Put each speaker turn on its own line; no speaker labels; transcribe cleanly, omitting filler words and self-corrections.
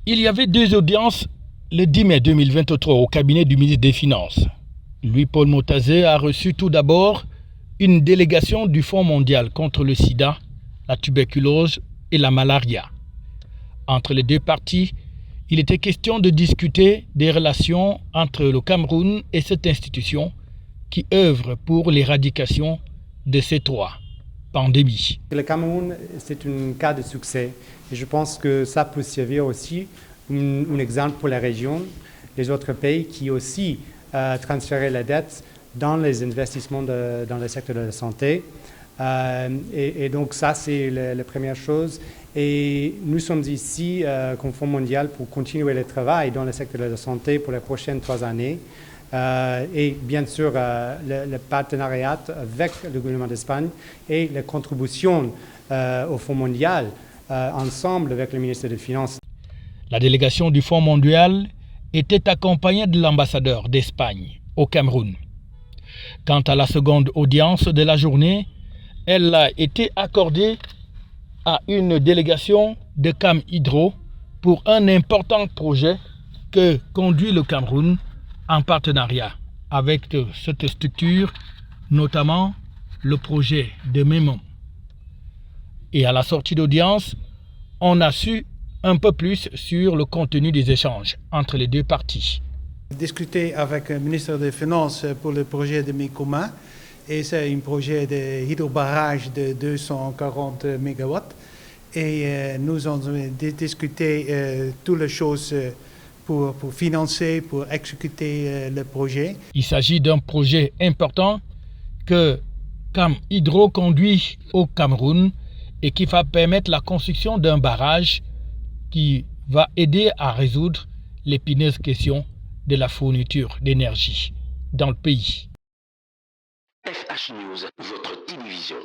Il y avait deux audiences le 10 mai 2023 au cabinet du ministre des Finances. Louis-Paul Motazé a reçu tout d'abord une délégation du Fonds mondial contre le sida, la tuberculose et la malaria. Entre les deux parties, il était question de discuter des relations entre le Cameroun et cette institution qui œuvre pour l'éradication de ces trois pandémies.
Le Cameroun, c'est un cas de succès et je pense que ça peut servir aussi un exemple pour la région, les autres pays qui aussi transféraient la dette dans les investissements dans le secteur de la santé. Et donc ça, c'est la première chose. Et nous sommes ici comme Fonds mondial pour continuer le travail dans le secteur de la santé pour les prochaines 3 années. Et bien sûr le partenariat avec le gouvernement d'Espagne et la contribution au Fonds mondial ensemble avec le ministère des Finances.
La délégation du Fonds mondial était accompagnée de l'ambassadeur d'Espagne au Cameroun. Quant à la seconde audience de la journée, elle a été accordée à une délégation de Cam Hydro pour un important projet que conduit le Cameroun en partenariat avec cette structure, notamment le projet de Mémon. Et à la sortie d'audience, on a su un peu plus sur le contenu des échanges entre les deux parties.
Discuter avec le ministre des Finances pour le projet de Mémon, et c'est un projet de hydrobarrage de 240 MW. Et nous avons discuté toutes les choses pour financer, pour exécuter le projet.
Il s'agit d'un projet important que Cam Hydro conduit au Cameroun et qui va permettre la construction d'un barrage qui va aider à résoudre l'épineuse question de la fourniture d'énergie dans le pays.
FH News, votre télévision.